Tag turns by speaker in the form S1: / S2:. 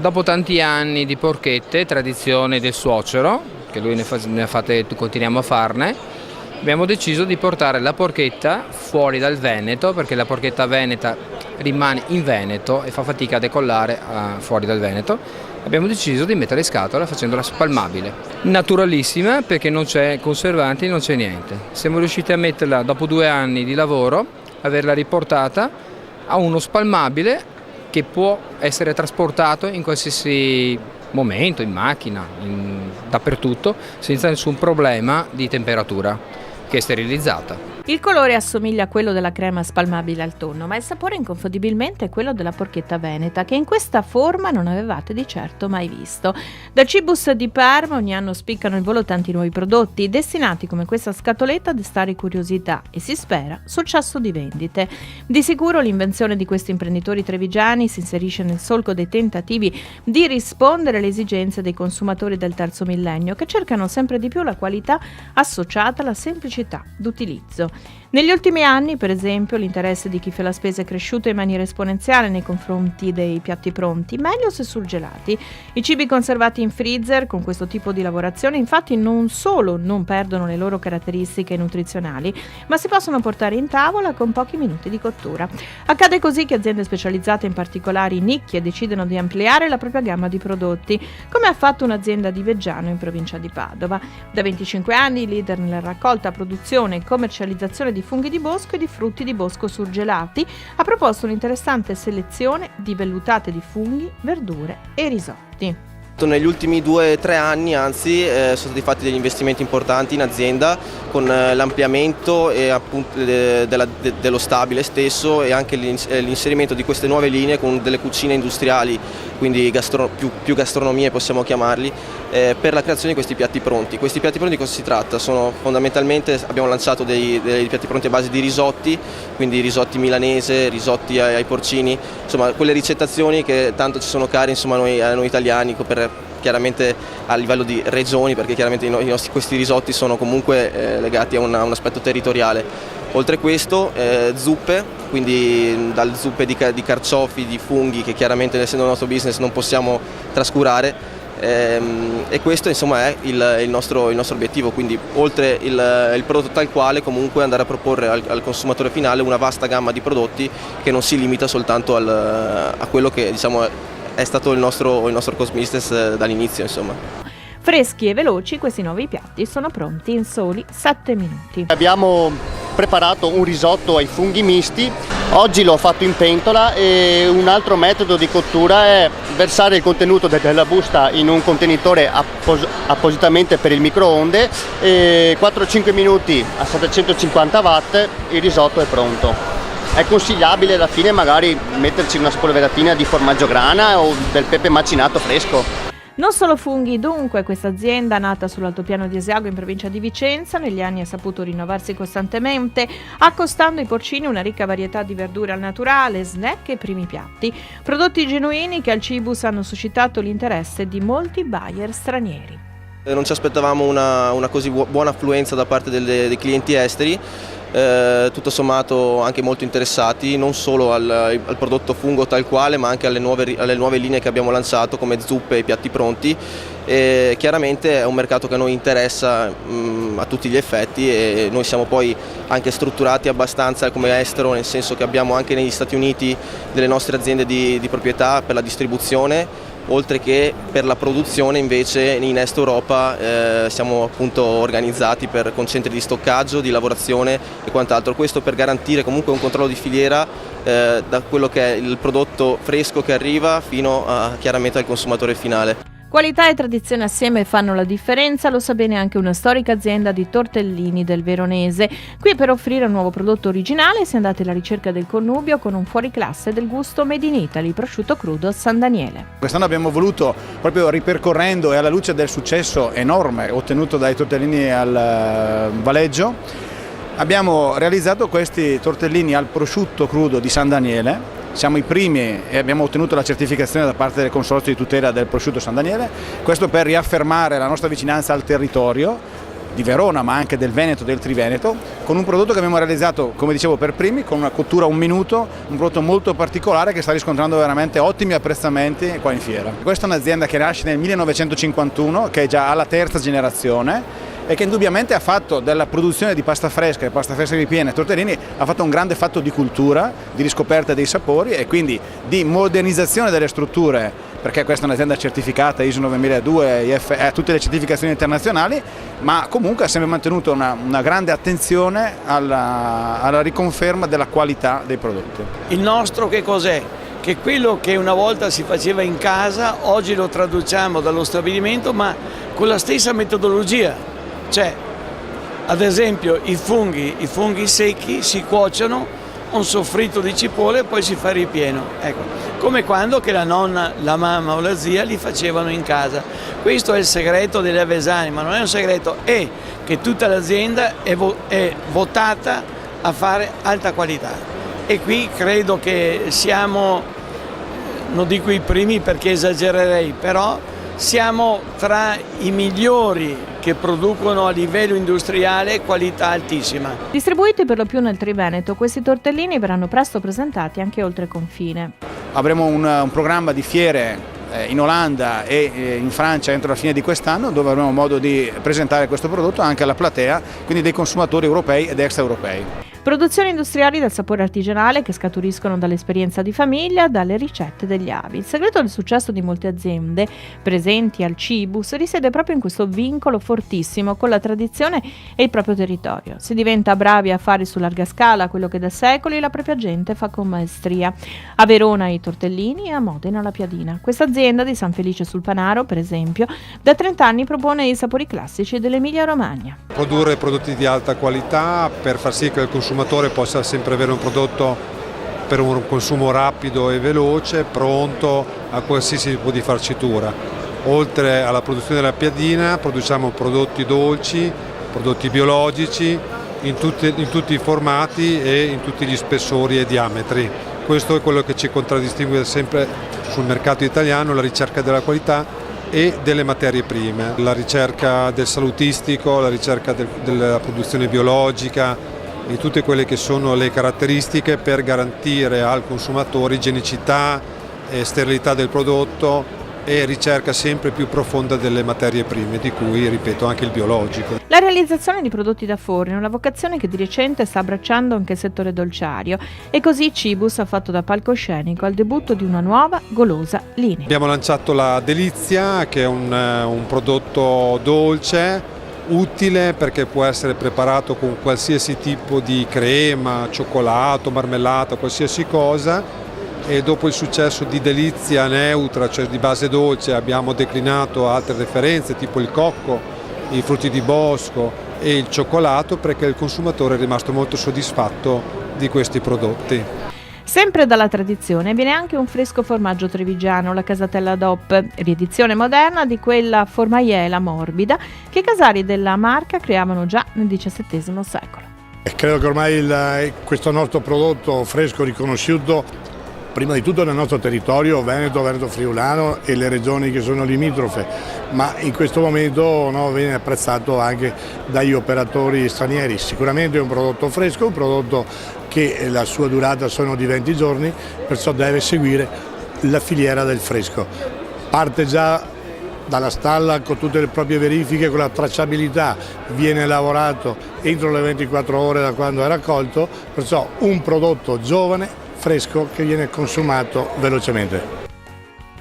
S1: Dopo tanti anni di porchette, tradizione del suocero, che lui ne ha fatte, continuiamo a farne, abbiamo deciso di portare la porchetta fuori dal Veneto, perché la porchetta veneta rimane in Veneto e fa fatica a decollare fuori dal Veneto. Abbiamo deciso di mettere in scatola facendola spalmabile. Naturalissima, perché non c'è conservanti, non c'è niente. Siamo riusciti a metterla dopo 2 anni di lavoro, averla riportata a uno spalmabile che può essere trasportato in qualsiasi momento, in macchina, dappertutto, senza nessun problema di temperatura, che è sterilizzata.
S2: Il colore assomiglia a quello della crema spalmabile al tonno, ma il sapore inconfondibilmente è quello della porchetta veneta, che in questa forma non avevate di certo mai visto. Da Cibus di Parma ogni anno spiccano il volo tanti nuovi prodotti, destinati come questa scatoletta a destare curiosità e si spera successo di vendite. Di sicuro l'invenzione di questi imprenditori trevigiani si inserisce nel solco dei tentativi di rispondere alle esigenze dei consumatori del terzo millennio, che cercano sempre di più la qualità associata alla semplicità d'utilizzo. Negli ultimi anni, per esempio, l'interesse di chi fa la spesa è cresciuto in maniera esponenziale nei confronti dei piatti pronti, meglio se surgelati. I cibi conservati in freezer con questo tipo di lavorazione infatti non solo non perdono le loro caratteristiche nutrizionali, ma si possono portare in tavola con pochi minuti di cottura. Accade così che aziende specializzate in particolari nicchie decidono di ampliare la propria gamma di prodotti, come ha fatto un'azienda di Veggiano in provincia di Padova. Da 25 anni leader nella raccolta, produzione e commercializzazione di funghi di bosco e di frutti di bosco surgelati, ha proposto un'interessante selezione di vellutate di funghi, verdure e risotti.
S3: Negli ultimi 2-3 anni sono stati fatti degli investimenti importanti in azienda con l'ampliamento e appunto dello stabile stesso e anche l'inserimento di queste nuove linee con delle cucine industriali, quindi più gastronomie possiamo chiamarli, per la creazione di questi piatti pronti. Questi piatti pronti di cosa si tratta? Fondamentalmente abbiamo lanciato dei piatti pronti a base di risotti, quindi risotti milanese, risotti ai porcini, insomma quelle ricettazioni che tanto ci sono cari a noi italiani, chiaramente a livello di regioni, perché chiaramente questi risotti sono comunque legati a un aspetto territoriale. Oltre a questo zuppe, quindi dalle zuppe di carciofi, di funghi, che chiaramente essendo il nostro business non possiamo trascurare, e questo insomma è il nostro obiettivo, quindi oltre il prodotto tal quale comunque andare a proporre al consumatore finale una vasta gamma di prodotti che non si limita soltanto a quello che diciamo è stato il nostro core business dall'inizio, insomma.
S2: Freschi e veloci, questi nuovi piatti sono pronti in soli 7 minuti.
S4: Abbiamo preparato un risotto ai funghi misti, oggi l'ho fatto in pentola e un altro metodo di cottura è versare il contenuto della busta in un contenitore appositamente per il microonde e 4-5 minuti a 750 watt il risotto è pronto. È consigliabile alla fine magari metterci una spolveratina di formaggio grana o del pepe macinato fresco.
S2: Non solo funghi, dunque, questa azienda nata sull'altopiano di Asiago in provincia di Vicenza negli anni ha saputo rinnovarsi costantemente, accostando ai porcini una ricca varietà di verdure al naturale, snack e primi piatti, prodotti genuini che al Cibus hanno suscitato l'interesse di molti buyer stranieri.
S3: Non ci aspettavamo una così buona affluenza da parte dei clienti esteri. Tutto sommato anche molto interessati non solo al prodotto fungo tal quale, ma anche alle nuove linee che abbiamo lanciato come zuppe e piatti pronti. E chiaramente è un mercato che a noi interessa a tutti gli effetti e noi siamo poi anche strutturati abbastanza come estero, nel senso che abbiamo anche negli Stati Uniti delle nostre aziende di proprietà per la distribuzione, oltre che per la produzione invece in Est Europa siamo appunto organizzati con centri di stoccaggio, di lavorazione e quant'altro. Questo per garantire comunque un controllo di filiera da quello che è il prodotto fresco che arriva fino chiaramente al consumatore finale.
S2: Qualità e tradizione assieme fanno la differenza, lo sa bene anche una storica azienda di tortellini del Veronese. Qui per offrire un nuovo prodotto originale si è andati alla ricerca del connubio con un fuoriclasse del gusto Made in Italy, prosciutto crudo San Daniele.
S5: Quest'anno abbiamo voluto, proprio ripercorrendo e alla luce del successo enorme ottenuto dai tortellini al Valeggio, abbiamo realizzato questi tortellini al prosciutto crudo di San Daniele. Siamo i primi e abbiamo ottenuto la certificazione da parte del Consorzio di tutela del prosciutto San Daniele, questo per riaffermare la nostra vicinanza al territorio, di Verona, ma anche del Veneto, del Triveneto, con un prodotto che abbiamo realizzato, come dicevo, per primi, con una cottura 1 minuto, un prodotto molto particolare che sta riscontrando veramente ottimi apprezzamenti qua in fiera. Questa è un'azienda che nasce nel 1951, che è già alla 3ª generazione e che indubbiamente ha fatto della produzione di pasta fresca ripiena e tortellini, ha fatto un grande fatto di cultura, di riscoperta dei sapori e quindi di modernizzazione delle strutture, perché questa è un'azienda certificata ISO 9002, ha tutte le certificazioni internazionali, ma comunque ha sempre mantenuto una grande attenzione alla riconferma della qualità dei prodotti.
S6: Il nostro che cos'è? Che quello che una volta si faceva in casa, oggi lo traduciamo dallo stabilimento, ma con la stessa metodologia. Cioè, ad esempio, i funghi secchi si cuociono, un soffritto di cipolle e poi si fa il ripieno. Ecco, come quando che la nonna, la mamma o la zia li facevano in casa. Questo è il segreto delle Avesani, ma non è un segreto, è che tutta l'azienda è votata a fare alta qualità. E qui credo che siamo, non dico i primi perché esagererei, però siamo tra i migliori che producono a livello industriale qualità altissima.
S2: Distribuiti per lo più nel Triveneto, questi tortellini verranno presto presentati anche oltre confine.
S5: Avremo un programma di fiere in Olanda e in Francia entro la fine di quest'anno, dove avremo modo di presentare questo prodotto anche alla platea, quindi dei consumatori europei ed extraeuropei.
S2: Produzioni industriali dal sapore artigianale che scaturiscono dall'esperienza di famiglia, dalle ricette degli avi. Il segreto del successo di molte aziende presenti al Cibus risiede proprio in questo vincolo fortissimo con la tradizione e il proprio territorio. Si diventa bravi a fare su larga scala quello che da secoli la propria gente fa con maestria. A Verona i tortellini e a Modena la piadina. Questa azienda di San Felice sul Panaro, per esempio, da 30 anni propone i sapori classici dell'Emilia Romagna.
S7: Produrre prodotti di alta qualità per far sì che il consumatore possa sempre avere un prodotto per un consumo rapido e veloce, pronto a qualsiasi tipo di farcitura. Oltre alla produzione della piadina produciamo prodotti dolci, prodotti biologici in tutti i formati e in tutti gli spessori e diametri. Questo è quello che ci contraddistingue sempre sul mercato italiano, la ricerca della qualità e delle materie prime, la ricerca del salutistico, la ricerca della produzione biologica, di tutte quelle che sono le caratteristiche per garantire al consumatore igienicità e sterilità del prodotto e ricerca sempre più profonda delle materie prime, di cui, ripeto, anche il biologico.
S2: La realizzazione di prodotti da forno è una vocazione che di recente sta abbracciando anche il settore dolciario e così Cibus ha fatto da palcoscenico al debutto di una nuova golosa linea.
S7: Abbiamo lanciato la Delizia, che è un prodotto dolce, utile perché può essere preparato con qualsiasi tipo di crema, cioccolato, marmellata, qualsiasi cosa, e dopo il successo di Delizia neutra, cioè di base dolce, abbiamo declinato altre referenze tipo il cocco, i frutti di bosco e il cioccolato, perché il consumatore è rimasto molto soddisfatto di questi prodotti.
S2: Sempre dalla tradizione viene anche un fresco formaggio trevigiano, la Casatella DOP, riedizione moderna di quella formaiela morbida che i casari della marca creavano già nel XVII secolo.
S8: Credo che ormai questo nostro prodotto fresco riconosciuto prima di tutto nel nostro territorio Veneto, Veneto Friulano e le regioni che sono limitrofe, ma in questo momento viene apprezzato anche dagli operatori stranieri. Sicuramente è un prodotto fresco, un prodotto che la sua durata sono di 20 giorni, perciò deve seguire la filiera del fresco. Parte già dalla stalla con tutte le proprie verifiche, con la tracciabilità, viene lavorato entro le 24 ore da quando è raccolto, perciò un prodotto giovane, fresco, che viene consumato velocemente.